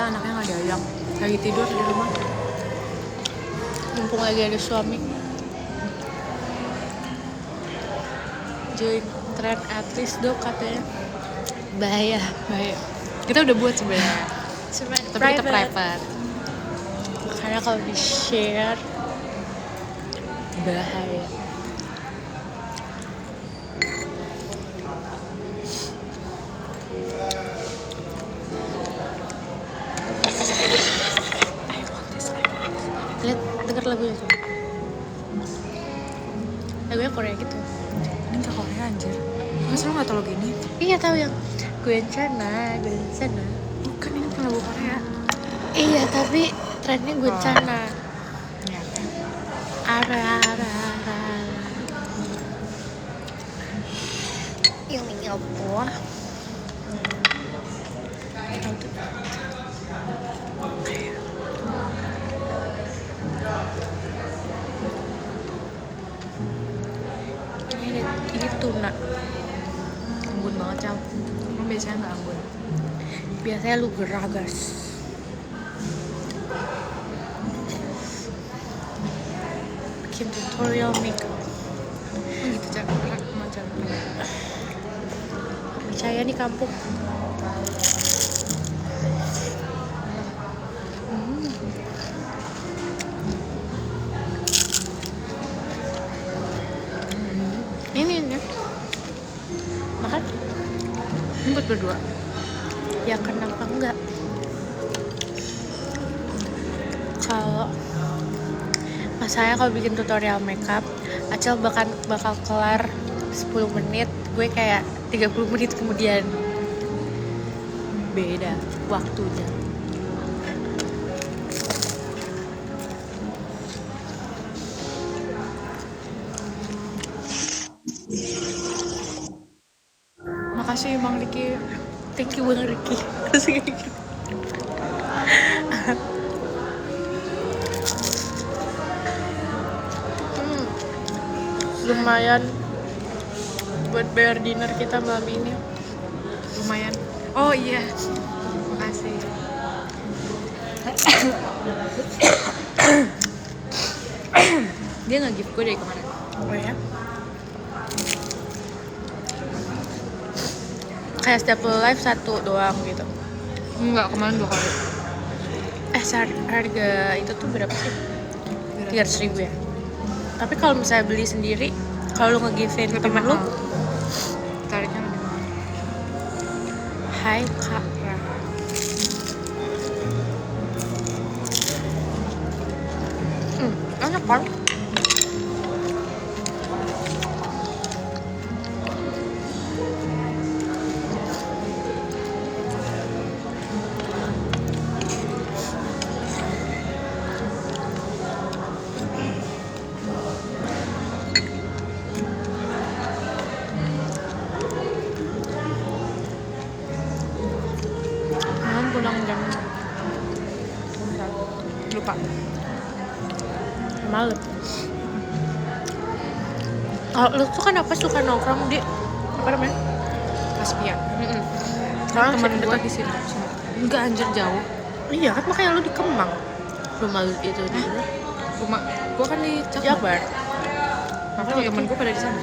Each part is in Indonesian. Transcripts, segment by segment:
padahal anaknya nggak diajak, lagi tidur di rumah. Mumpung lagi ada suami. Join tren artis dong katanya. Bahaya. Kita udah buat sebenarnya, Cuma tapi kita private. Karena kalau di share bahaya. Lihat, denger lagunya tuh. Lagunya Korea gitu. Ini nggak Korea anjir. Masa lo nggak tau lagu ini? Iya tahu yang Gwencana. Bukan, ini bukan lagu Korea. Iya tapi trennya Gwencana. Ya. Ara. Ini apa? Ini tuna. Anggun banget Cal. Emang biasanya nggak anggun. Biasanya lu geragas. Bikin tutorial makeup. Oh gitu Cal. Macam Percaya nih kampung. Ini makan ini buat berdua. ya kenapa enggak? Kalau masanya kalau bikin tutorial makeup, Acel bakal kelar 10 menit, gue kayak 30 menit kemudian. Beda waktunya. Makasih Bang Riki. Thank you Bang Ricky. Terus kayak gitu. Lumayan buat bayar dinner kita malam ini. Lumayan. Oh iya. Makasih. Dia nggak gift gue dari kemarin. Oh ya? Kayak setiap live satu doang gitu. Enggak, kemarin 2 kali. Harga itu tuh berapa sih? 300.000 ya? Tapi kalau misalnya beli sendiri, kalau lu nge-givein temen lu, Tariknya lebih mahal. hai Kak Ra. Enak kan? Malam pulang jam Lupa. malam. Kalau lu tuh kan apa suka nongkrong di apa namanya? Kaspia. Soalnya Temen sih gue deket. di sini. Enggak anjir jauh. Iya kan makanya lu di Kemang. Rumah lu itu di Rumah gue kan di Jakbar. Makanya temen gue pada di sana.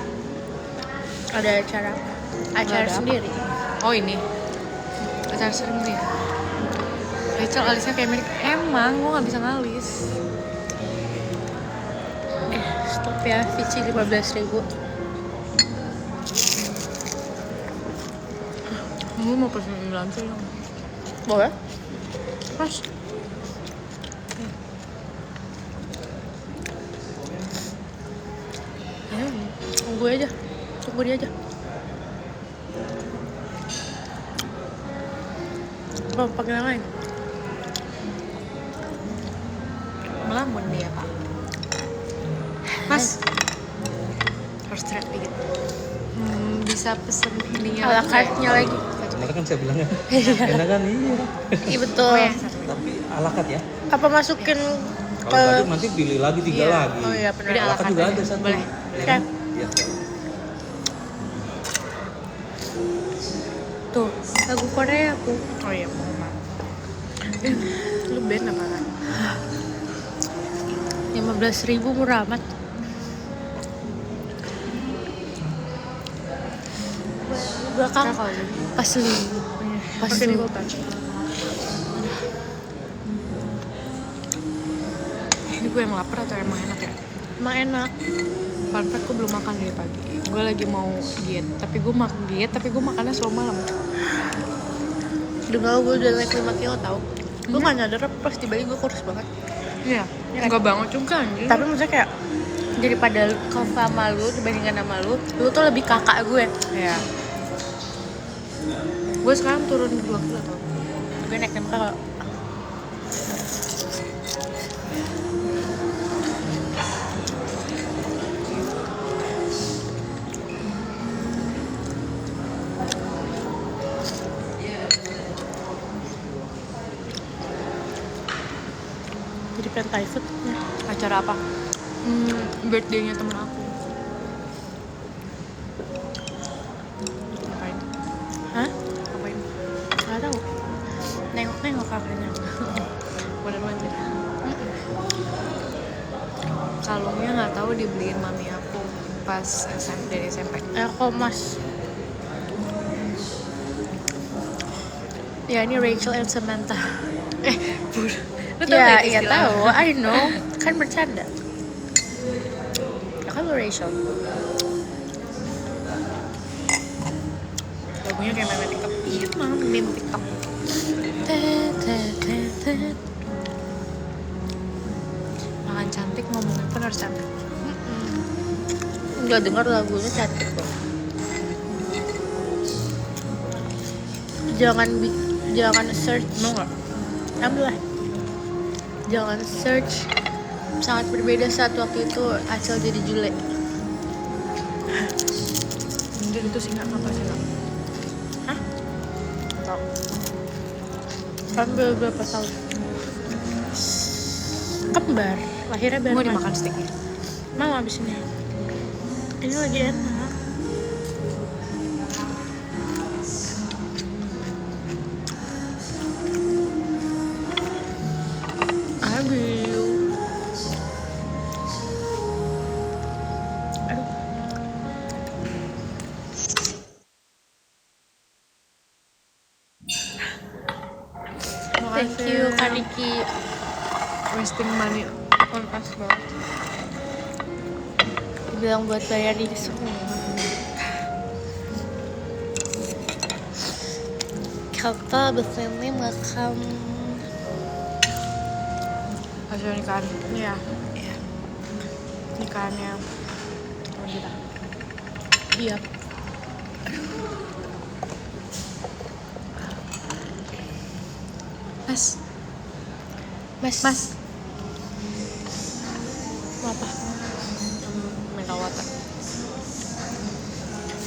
Ada acara Ada apa? sendiri. Oh ini. Acara sendiri. Rachel alisnya kayak milik. Emang gue nggak bisa ngalis. Stop ya, Vici 15.000. Gue mau pesen langsung dong. Boleh? Mas. Ya, tunggu dia aja. Apa panggil yang lain? Melamun dia pak. Mas. Harus teriak dikit. Bisa pesen ininya Ala lagi nggak ya? carte-nya lagi. Kemarin kan saya bilangnya enak kan, iya. Iya betul. Oh ya. Tapi alakat ya. Apa masukin Kalau tadi nanti pilih lagi 3 Iya. lagi. Oh iya benar. Jadi Alakat alakat juga aja. ada satu. Boleh. Ya Oke. kan? Iya. Tuh, lagu Korea aku. Oh iya. Lu band apa kan? 15.000 murah amat. Belakang Kalau gitu. pas lu Pakai nickel touch. Ini gue yang lapar atau emang enak ya? emang enak. Fun fact, gue belum makan dari pagi. Gue lagi mau diet, tapi gue makannya selalu malam. Demi gue udah naik 5 kilo tau. Gue gak nyadar pas tiba-tiba gue kurus banget. Iya, Ya kan? enggak banget juga anjing. Tapi maksudnya kayak daripada kau sama lu dibandingkan sama lu tuh lebih kakak gue. Iya. Gue sekarang turun 2 kilo tau. Gue naik 5 kilo. Jadi pengen Thai food ya. Acara apa? Birthday-nya temen aku. Ngapain? Hah? Ngapain? Gak tau. Nengok-nengok kakaknya. Bener-bener. Kalungnya nggak tahu dibeliin mami aku pas dari SMP. Kok mas. Ya ini Rachel and Samantha. Lu tau Ya, gak iya istilah? tahu. I know. Kan bercanda. Ya kan lu Rachel. Lagunya kayak meme TikTok. Iya, emang meme TikTok. Makan cantik, ngomongin pun harus cantik. Nggak dengar lagunya cantik kok. Jangan search. Mau nggak? Ambillah. Jangan search. Sangat berbeda saat waktu itu Acel jadi Jule. Mungkin itu sih nggak apa sih nggak? Hah? Tahu. Ambil berapa tahun? Kembar. Lahirnya bareng. Mau dimakan steaknya? Mau abis ini. Ini lagi enak. Aduh. Aduh. Thank you Kak Niki. Wasting money on us banget. Bilang buat bayar ini semua. Kita besini makan. Hasil nikahan. Iya. Iya. Nikahannya teman kita. Iya. Mas. Mas. Mau apa? Mineral water.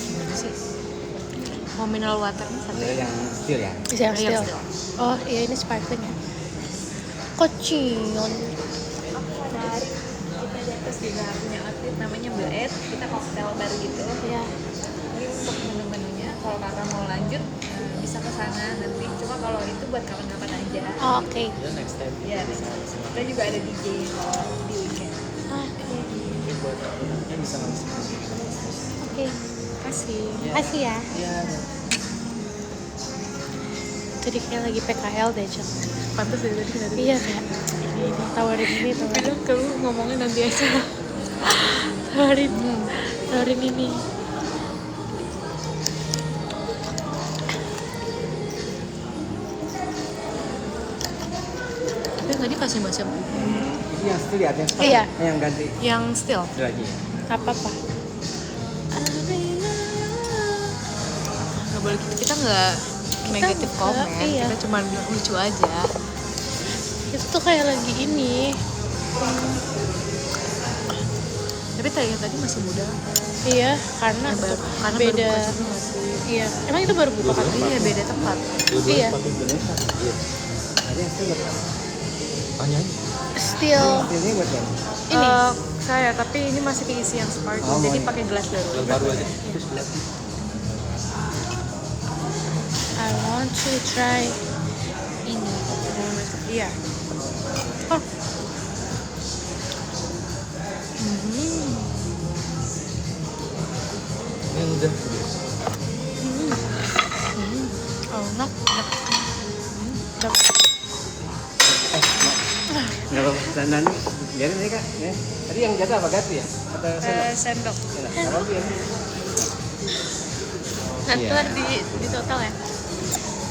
Gimana sih? Mau mineral water satu. Yang steel ya. Bisa yang Iya, still. Oh iya ini sparkling ya. Kocion. Dari kita di atas juga punya outfit namanya Bled, kita koktail baru gitu. Iya. Ini untuk menu-menunya kalau kakak mau lanjut bisa ke sana nanti. Cuma kalau itu buat kapan-kapan aja. Oh, oke. Ya next time. Ya, kita juga ada DJ kalau di weekend. Oke. Ini buat ya bisa langsung. Oke. Kasih. Makasih ya. Iya. Tadi kayak lagi PKL deh, Cok. Pantas dari tadi nggak ada. Iya kayak ini tawarin ini tawarin. Kadang kamu ngomongin nanti aja. tawarin ini. Tapi nggak dikasih macam Ini yang steel ya, yang sekarang. Iya. Yang ganti. yang still. Ada lagi. Apa apa? Nggak boleh gitu. Kita nggak negatif nggak, comment. iya. Kita cuma lucu aja. Itu tuh kayak lagi ini. Tapi tadi masih muda. Iya, karena Karena beda. baru buka situ nggak sih? Iya. Emang itu baru buka kan? Iya, beda tempat. Iya. Pakai Indonesia. Iya. Ada yang steel nggak? Tanya aja. Still Steelnya buat yang ini. Saya, tapi ini masih keisi yang sparkling. Oh, jadi iya. pakai gelas baru. yang baru aja. Terus bilang. I want to try ini. Iya. Oh. Ini udah. Oh, enak. Nggak apa-apa. Sandan biarin aja Kak. Ya. Tadi yang jatuh apa Gati ya? Atau sendok? Sendok. Ya, nggak apa-apa ya. Nanti Iya. di total ya.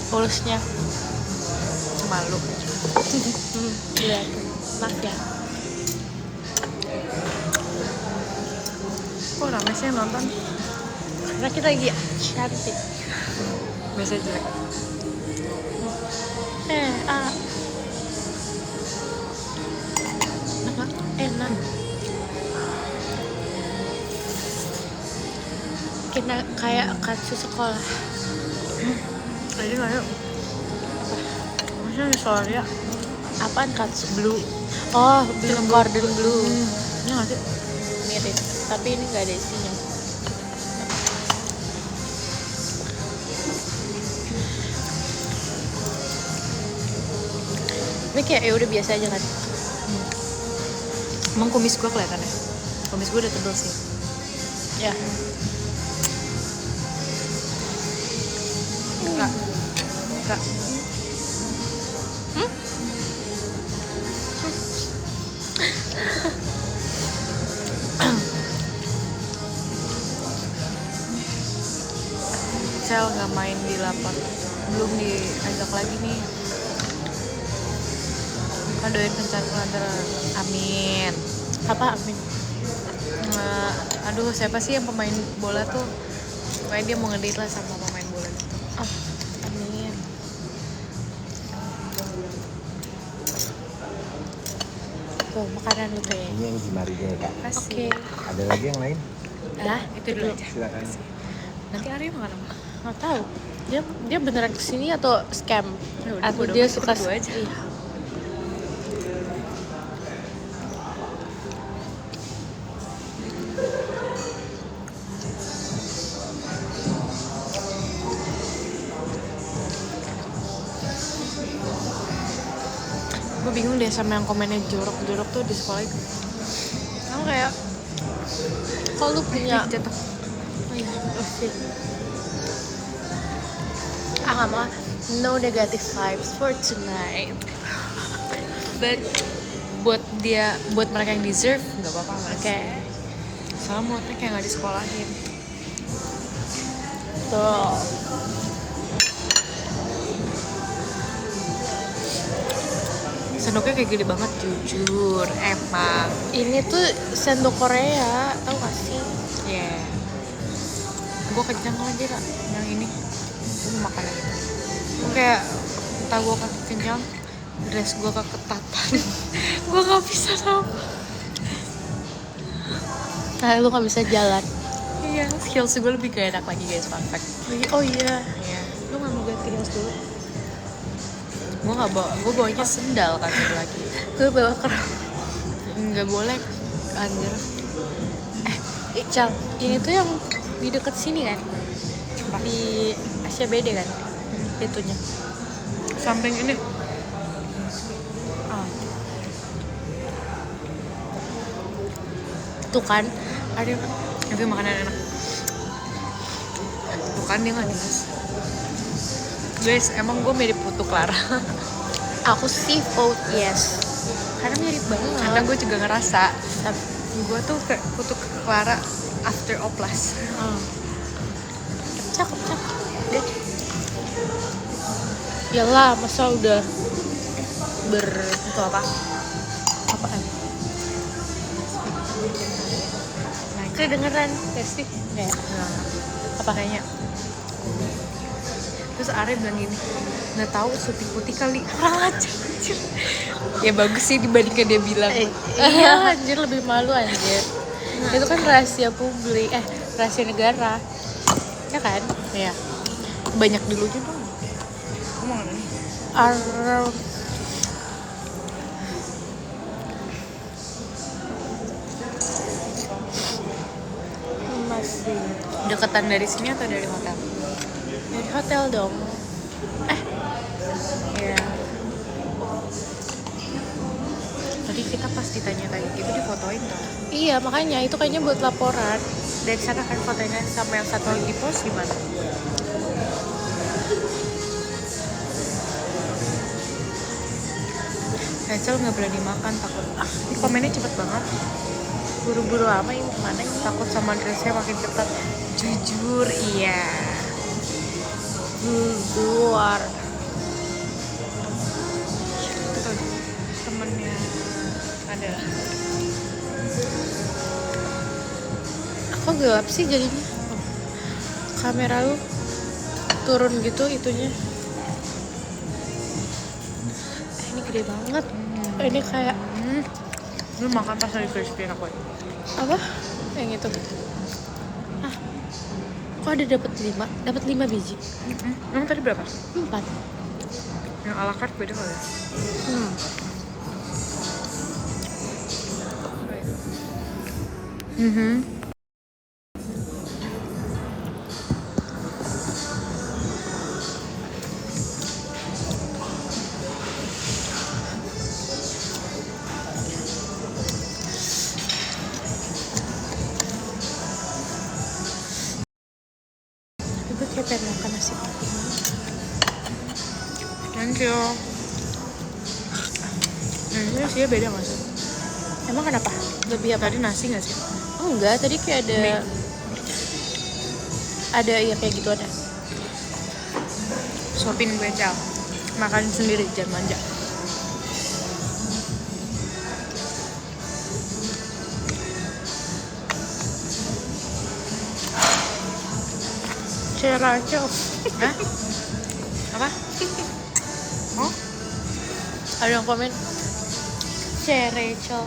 Polusnya. Malu. Lihat. Enak ya. Kok rame sih yang nonton? Karena kita lagi cantik. Biasanya jelek. Enak. Kita kayak katsu sekolah. Ayo nggak yuk? Maksudnya di Soria? Apaan katsu? Blue. Oh, blue cordon blue. Ini nggak sih? Mirip. Tapi ini nggak ada isinya. Ini kayak ya udah biasa aja kan. Emang kumis gue kelihatan ya? Kumis gue udah tebel sih. Ya. Enggak. Enggak. Cel nggak main di lapar, belum diajak lagi nih. Kan doain kencan antara amin. Apa amin? Aduh siapa sih yang pemain bola tuh? Pokoknya dia mau ngedate lah sama pemain bola gitu. Oh, amin. Tuh, makanan lu tuh ya. Ini yang Gimarinya ya Kak. Oke. Ada lagi yang lain? Lah, Itu dulu aja. Silakan. Nanti Arya makan apa? nggak tahu. Dia beneran kesini atau scam? Ya udah, Atau bodo dia amat, suka berdua aja. Iya. Gue bingung deh sama yang komennya jorok-jorok tuh di sekolah itu. Kamu kayak Kalau lu punya jatuh. oh iya, oke. Nggak mau. No negative vibes for tonight. But buat mereka yang deserve nggak apa-apa mas. Oke. Soalnya moodnya kayak nggak disekolahin. Tuh. Sendoknya kayak gede banget jujur emang. Ini tuh sendok Korea, tau gak sih? Ya. Yeah. Gue kencang lagi kak yang ini. Gue mau makan yang itu. Gue kayak entah gue kaki kencang, dress gue keketatan. Gue nggak bisa sama. Nah, lu gak bisa jalan. Iya, heels gue lebih gak enak lagi guys, fun fact. Oh iya. Iya. Lu gak mau ganti heels dulu? Gue nggak bawa, gue bawanya sendal kan satu lagi. Gue bawa kerap. Nggak boleh, anjir. Cal, ini tuh yang di deket sini kan? Di Asia BD kan? Itunya. Samping ini. Ah. Tuh kan, ada Itu makanan enak. Bukan dia nggak jelas. Guys, emang gue mirip Putu Clara. aku sih vote yes. Karena mirip banget. Karena gue juga ngerasa Tapi, gue tuh kayak Putu Clara after oplas. cakep. Deh. Yalah, masa udah Itu apa? apaan? Nah, Kedengeran Testi? Kayak apa kayaknya? Terus Arya bilang gini, nggak tahu syuting putih kali. Kurang aja. Ya bagus sih dibandingkan dia bilang. Iya, anjir lebih malu anjir. Itu kan rahasia publik, rahasia negara. Ya kan? Iya. Banyak dulunya dong. Kamu mau nih? Masih Deketan dari sini atau dari hotel? dari hotel dong. Iya. Tadi kita pas ditanya-tanya gitu difotoin tuh. Iya, makanya itu kayaknya buat laporan. Dari sana kan fotonya sama yang satu lagi. Di post gimana? Rachel nggak berani makan, takut. Di komennya cepet banget. Buru-buru lama ini kemana ini? Takut sama dressnya makin ketat. Jujur, iya. Luar. Tuh, temennya ada. Kok gelap sih jadinya? Kamera lu turun gitu itunya. Ini gede banget. Ini kayak Lu makan pas lagi crispy enak banget. apa? Yang itu. Ah. Kok ada dapat 5? Dapat 5 biji. Emang tadi berapa? 4. Yang ala carte beda kali ya? Tapi gue kayak pengen makan nasi putih. Thank you. Ini sih beda nggak sih? Emang kenapa? Lebih apa? Tadi nasi nggak sih? Oh, enggak, tadi kayak ada Mie. ada ya kayak gitu ada. Suapin gue Cal. Makan sendiri, jangan manja. Ceracel. Hah? Apa? Oh? Ada yang komen Ceracel.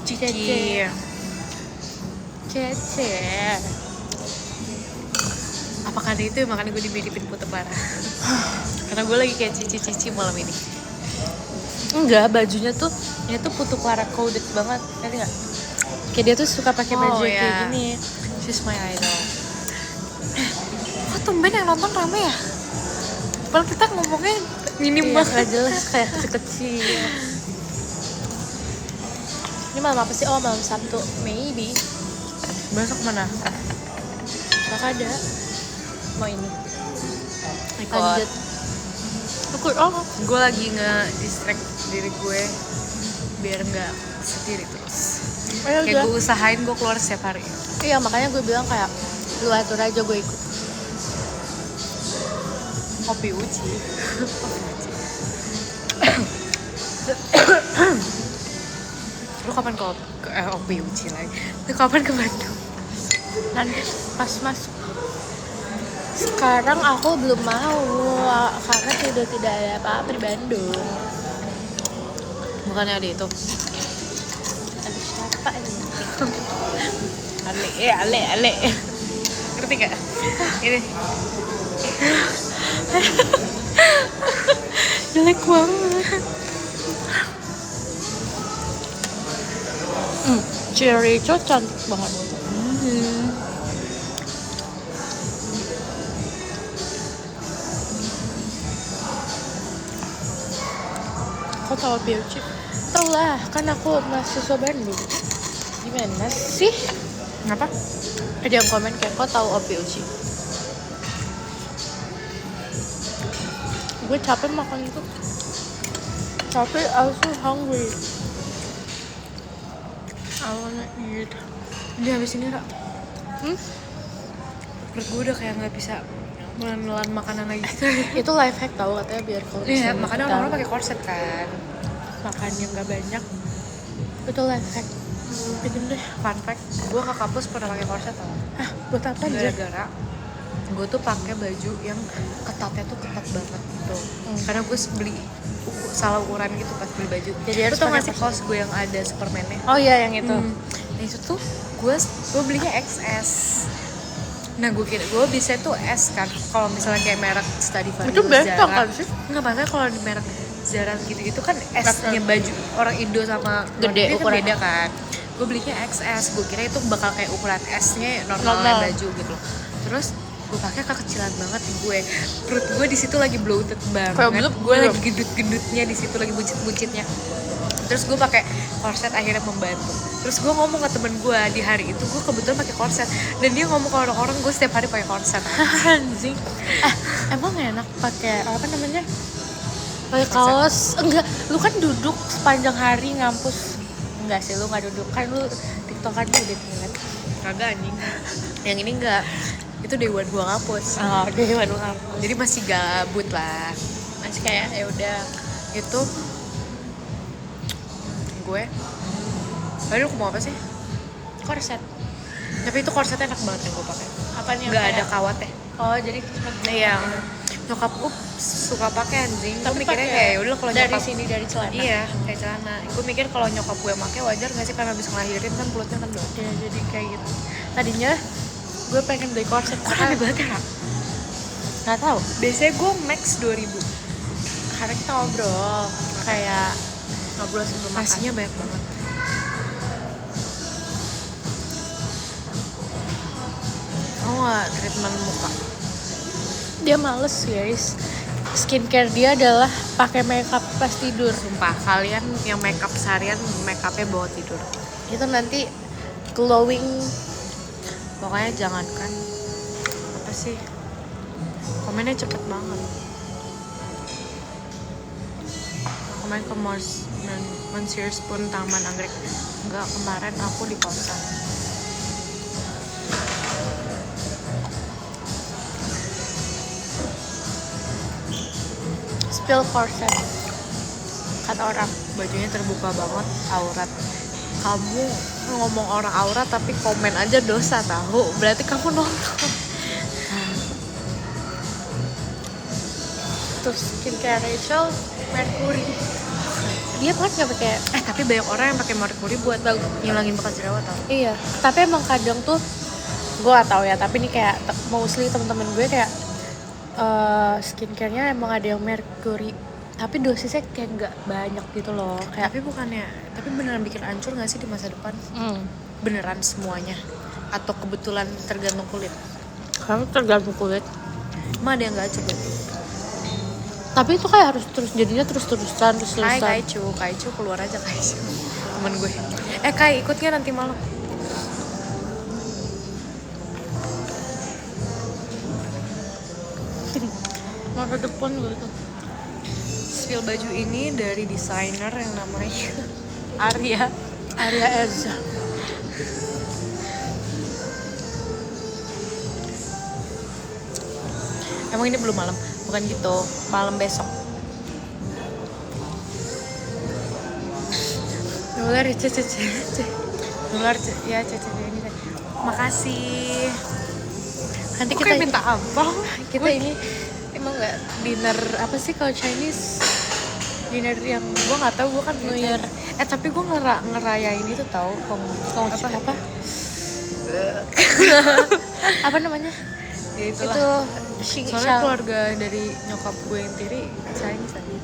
Cici. Cece. Apa karena itu ya makanya gue dimiripin Putu Clara? Karena gue lagi kayak cici-cici malam ini. Enggak, bajunya tuh ini tuh Putu Clara coded banget, ngerti nggak? Kayak dia tuh suka pakai baju Oh, kayak ya. gini. She's my idol. Kok tumben yang nonton rame ya? Padahal kita ngomongnya minim Iya, banget. nggak jelas kayak kecil-kecil. Ini malam apa sih? Oh, malam Sabtu, maybe. Besok mana? Gak ada. Mau ini. Ikut. Lanjut. Ikut. Oh, gue lagi nge-distract diri gue biar nggak sendiri terus. Ayo, Kayak gue usahain gue keluar setiap hari. Iya, makanya gue bilang kayak lu atur aja, gue ikut. Kopi uci. Lu kapan ke kopi uci lagi? Lu kapan ke Bandung? Nanti pas masuk. Sekarang aku belum mau karena sudah tidak ada apa-apa di Bandung. Bukannya ada itu? Ada siapa ini? Ale. Ngerti gak? Ini. Jelek banget. Cherry itu cantik banget. Kau tahu Biuci? Tahu lah, kan aku mahasiswa Bandung. Gimana sih? Kenapa? Ada yang komen kayak kau tahu Opi Uci? Gue capek makan itu. Capek, also hungry. I wanna eat. Udah habis ini, Ra. Perut gue udah kayak nggak bisa menelan makanan lagi. Itu life hack tau katanya biar kalau Iya, misalnya makanya kita orang-orang pakai korset kan. makannya nggak banyak. Itu life hack. Bikin deh. Fun fact, gue ke kampus pernah pakai korset tau. Ah, buat apa aja? Gara-gara gue tuh pakai baju yang ketatnya tuh ketat banget gitu. Karena gue beli salah ukuran gitu pas beli baju. Jadi Lu harus tau pakai gak sih kaos gue yang ada Superman-nya? Oh iya, yang itu. Nah itu tuh gue belinya XS. Nah gue kira gue bisa tuh S kan. Kalau misalnya kayak merek Stradivarius, Itu bentong Zara, kan sih? nggak masalah kalau di merek Zara gitu-gitu kan S-nya baju orang Indo sama luar Gede negeri kan ukurannya. beda kan. Gue belinya XS. Gue kira itu bakal kayak ukuran S-nya normalnya Normal. baju gitu. Terus gue pakai kekecilan banget nih gue. Perut gue di situ lagi bloated banget. Kayak belum, Gue lagi gendut-gendutnya di situ lagi buncit-buncitnya. terus gue pakai korset akhirnya membantu. Terus gue ngomong ke temen gue di hari itu gue kebetulan pakai korset dan dia ngomong ke orang-orang gue setiap hari pakai korset. Anjing. Emang enak pakai apa namanya? Pakai kaos. Enggak, lu kan duduk sepanjang hari ngampus. Enggak sih, lu nggak duduk. Kan lu tiktokan udah ngeliat. Kagak anjing. Yang ini enggak. Itu day one gue ngapus. Oh, deh waduh ngampus. Jadi masih gabut lah. Masih kayak ya udah. Itu gue. Tadi lu mau apa sih? Korset. Tapi itu korsetnya enak banget yang gue pakai. Apaan yang Nggak ada kayak- kawatnya. Oh, jadi cuma Yang nyokap gue suka pakai anjing. Gue tapi mikirnya pakai kayak udah kalau dari nyokap sini dari celana. iya kayak celana. Gue mikir kalau nyokap gue pakai wajar nggak sih karena habis ngelahirin kan perutnya kendor. Ya, jadi kayak gitu. Tadinya gue pengen beli korset. Kok rame banget ya? Rak? Nggak tahu. Biasanya gue max 2000. Karena kita ngobrol kayak ngobrol sebelum makan. Nasinya banyak banget. Oh nggak treatment muka? Dia males guys. Skincare dia adalah pakai makeup pas tidur. Sumpah kalian yang makeup seharian makeupnya bawa tidur. Itu nanti glowing. Pokoknya jangankan apa sih? Komennya cepet banget. Komen ke Monsieur Spoon Taman Anggrek. Enggak, kemarin aku di kosan. Spill korset. Kata orang. Bajunya terbuka banget, aurat. Kamu ngomong orang aurat tapi komen aja dosa tahu. Berarti kamu nonton. Terus skincare Rachel Mercury. Dia kan nggak pakai. Tapi banyak orang yang pakai merkuri buat ngilangin bekas jerawat tau. Iya. Tapi emang kadang tuh gue gak tahu ya. Tapi ini kayak mostly temen-temen gue kayak skincare-nya emang ada yang Mercury. Tapi dosisnya kayak nggak banyak gitu loh. Kayak Tapi beneran bikin hancur nggak sih di masa depan? Beneran semuanya? Atau kebetulan tergantung kulit? Kamu tergantung kulit. Emang ada yang nggak coba? Tapi itu kayak harus terus jadinya terus-terusan. Hai Kaicu keluar aja Kaicu. Temen gue. Kai ikutnya nanti malam. Masa depan gitu. Spill baju ini dari desainer yang namanya Arya Eza. Emang ini belum malam? Bukan gitu, malam besok. Nular Cece. Nular ya Cece ini deh. Makasih. Nanti Kok kita kayak minta apa? kita ini emang nggak dinner apa sih kalau Chinese? Dinner yang Gue nggak tahu, gue kan New Year. tapi gue ngerayain itu tahu apa? Apa namanya? Ya Itu soalnya keluarga dari nyokap gue yang tiri Chinese tadi.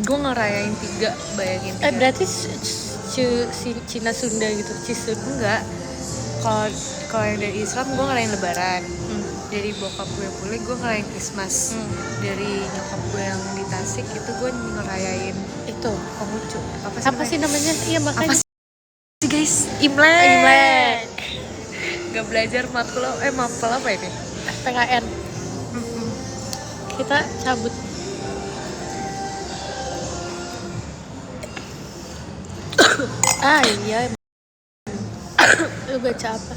Gue ngerayain 3, bayangin 3. Berarti Cina Sunda gitu, Cisun. Enggak. Kalau yang dari Islam gue ngerayain Lebaran. Dari bokap gue pulih gue ngerayain Christmas. Dari nyokap gue yang di Tasik itu gue ngerayain Itu Konghucu. apa sih namanya? Iya makanya. Apa sih guys? Imlek. Gak belajar matkul apa ini? PKN. Kita cabut. Iya. Lu baca apa?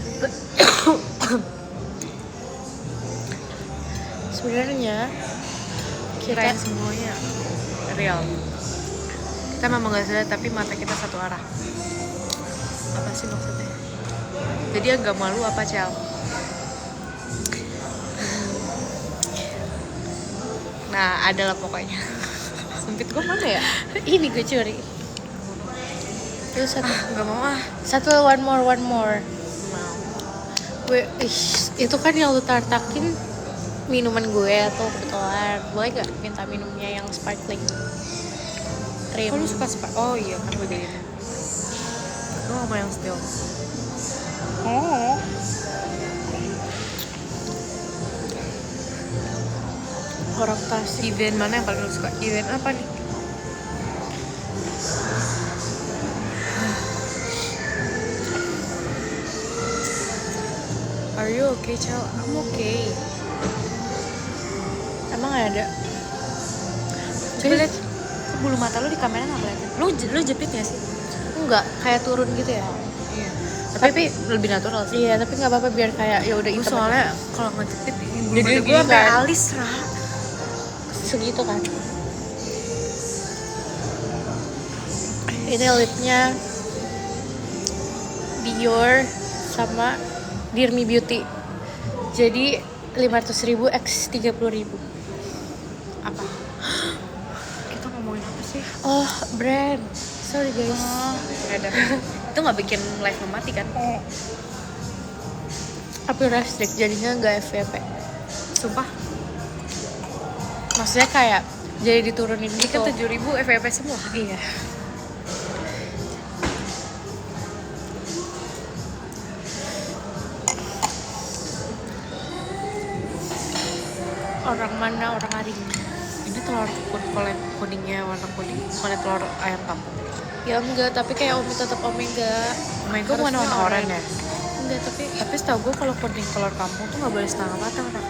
Sebenarnya Kirain semuanya real. Kita memang gak sadar tapi mata kita satu arah. Apa sih maksudnya? Jadi agak malu apa Cel? Nah adalah pokoknya. Sempit gue mana ya? ini gue curi. Itu Gak mau satu one more. Mau. Gue itu kan yang lu tartakin minuman gue atau kebetulan boleh gak minta minumnya yang sparkling? Kok lu suka Oh iya kan gue jadi. Lu gak mau yang still? Orang Tasik. Event mana yang paling lu suka? Event apa nih? Are you okay, Cel? I'm okay. Emang ada? Coba lihat bulu mata lu di kamera nggak kelihatan. Lu jepit nggak sih? Enggak, kayak turun gitu ya. Iya. Tapi lebih natural sih. Iya, tapi nggak apa-apa biar kayak ya udah Gue hitam. soalnya kalau ngejepit Jadi gue gini sampai kan. alis Ra. Segitu kan. Ini lipnya Dior sama Dear Me Beauty. Jadi 500.000 x 30.000. Apa? Kita ngomongin apa sih? Oh, brand. Sorry guys. Ya udah. Itu nggak bikin live memati kan? Tapi restrict jadinya nggak FVP. Sumpah. Maksudnya kayak jadi diturunin Ini gitu. kan 7.000 FVP semua. Iya. Orang mana orang hari ini? Ini telur kuningnya warna kuning, mana telur ayam kampung. Ya enggak, tapi kayak Omi tetap Omega. Omega bukan warna oranye ya? Enggak, Tapi setahu gue kalau kuning telur kampung tuh nggak boleh setengah matang Ra.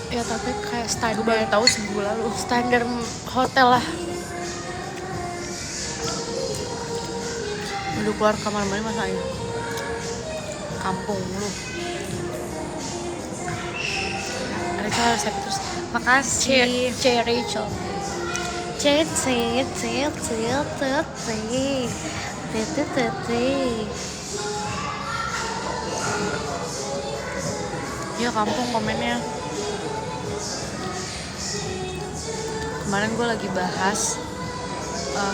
ya tapi kayak Gue baru standar tahu seminggu lalu. standar hotel lah. Lu keluar kamar mandi masa aja. Kampung lu. Ada cara resep terus. Makasih. C Rachel. C Ya kampung komennya. Kemarin gue lagi bahas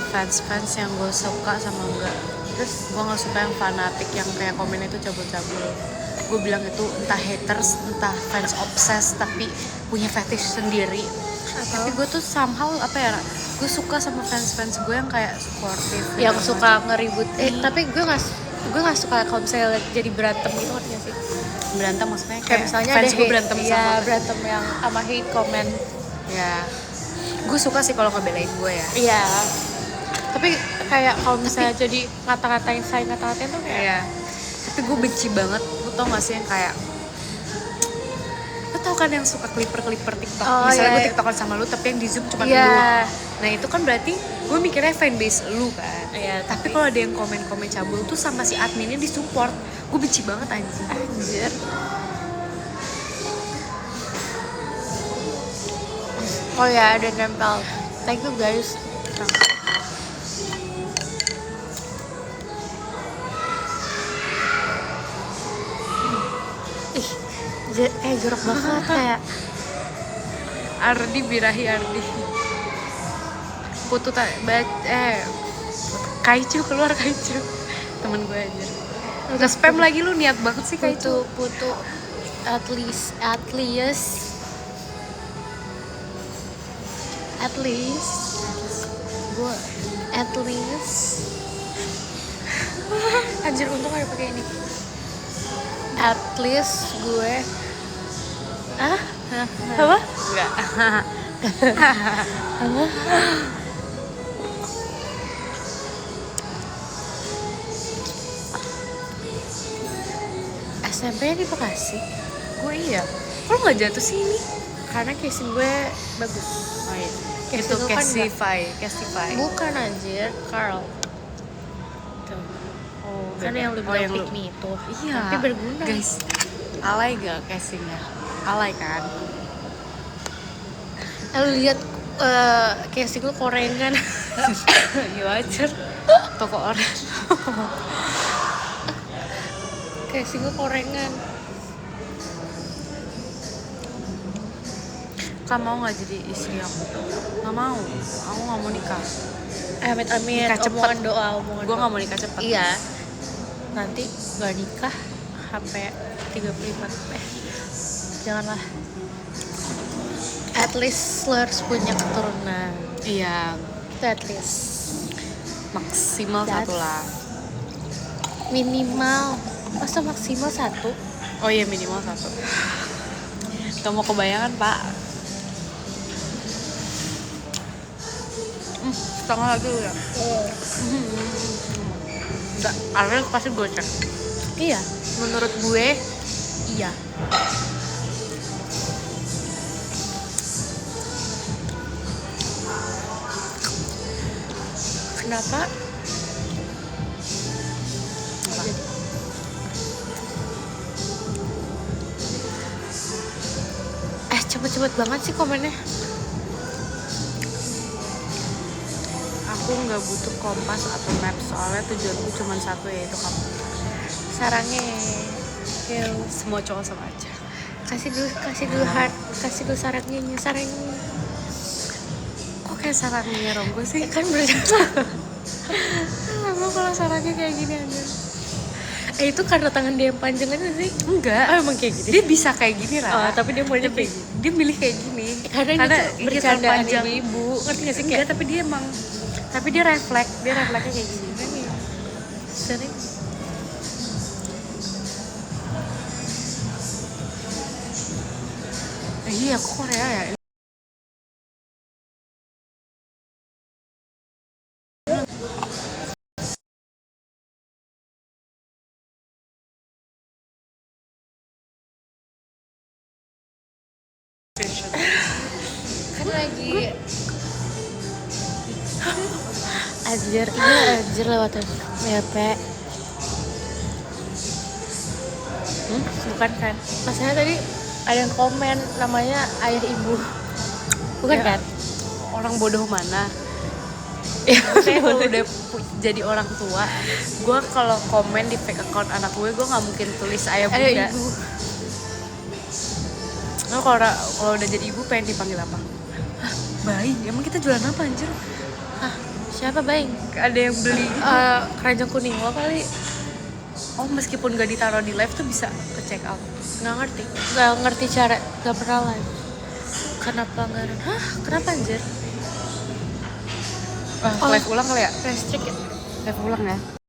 fans yang gue suka sama enggak. Terus gue nggak suka yang fanatik yang kayak komennya itu cabul-cabul. Gue bilang itu entah haters, entah fans obses tapi punya fetish sendiri. Tapi gue tuh somehow apa ya? Gue suka sama fans gue yang kayak supportive. yang segala suka macam. ngeribut. Tapi gue nggak suka kalau misalnya jadi berantem gitu ngerti nggak sih? Berantem maksudnya Kayak kayak misalnya fans ada gue berantem ya, sama berantem yang sama hate comment. ya. Gue suka sih kalau ngebelain gue ya. Iya. Tapi kayak kalau misalnya jadi ngata-ngatain saya ngata-ngatain tuh kayak Iya. Tapi gue benci banget. Lu tau gak sih yang kayak lu tau kan yang suka clipper TikTok. Oh, Misalnya iya. gue TikTokan sama lu tapi yang di zoom cuma Iya. lu. Nah itu kan berarti gue mikirnya fanbase lu kan. Iya, Tapi kalau ada yang komen-komen cabul tuh sama si adminnya disupport. Gue benci banget anjing. anjir. Oh ya, ada nempel. Thank you guys. Ih, jorok banget kayak Ardi Birahi Ardi. Putu Kaicu keluar Kaicu. Temen gue aja. Udah spam lagi lu niat banget sih Kaicu. putu at least gue at least Anjir untung ada pakai ini. at least gue apa Enggak. SMP di Bekasi Gue iya. Kok nggak jatuh sih ini? karena casing gue bagus. Oh iya. Casing Itu lu kan Castify. bukan anjir Carl Oh, kan yang lu bilang pick me itu Iya. tapi berguna Guys, alay gak casingnya? Alay kan? lu lihat casing lu korengan. Ya wajar. Toko orang. Casing lu korengan. Kamu mau nggak jadi istri aku? Nggak mau. Aku nggak mau nikah. Amit Nikah cepet. omongan doa Gue nggak mau nikah cepet. iya nanti gak nikah sampai 35 janganlah. At least lo harus punya keturunan. Iya. Itu at least Maksimal That's- satu lah. minimal. Masa maksimal 1? Oh iya minimal 1. Gak mau kebayangan pak. Setengah lagi lu ya? Enggak, Ariel pasti gue cek. Iya, menurut gue Iya. Kenapa? Cepet-cepet banget sih komennya. Aku nggak butuh kompas atau map soalnya tujuanku cuma satu, yaitu kamu. Sarangnya Semua cowok sama aja. kasih dulu heart, kasih dulu sarangnya. Kok kayak sarangnya Ronggo sih? Kan berjalan. Aku kalau sarangnya kayak gini aja. Itu karena tangan dia yang panjang aja sih. Enggak. Oh, emang kayak gini. Dia bisa kayak gini lah. Tapi dia maunya kayak gini. Dia milih kayak gini. Karena Karena itu bercandaan panjang. ibu-ibu. Ngerti gak sih? Enggak, tapi dia refleksnya kayak gini. Sering. Iya, aku Korea ya. Kan lagi anjir lewat WP. Bukan kan? Masalahnya tadi ada yang komen namanya ayah ibu. Bukan Ya. kan? Orang bodoh mana? Ya, Saya kalau udah jadi orang tua, gue kalau komen di fake account anak gue nggak mungkin tulis ayah bunda. ayah ibu. Lo kalau udah jadi ibu pengen dipanggil apa? Hah, bayi? Emang kita jualan apa anjir? Hah, siapa Baing? Ada yang beli gitu. Keranjang kuning lo kali. Oh, meskipun gak ditaruh di live tuh bisa ke check out. Nggak ngerti cara, nggak pernah live. Kenapa nggak? Hah, kenapa anjir? Live ulang kali ya? Restrict ya? Live ulang ya?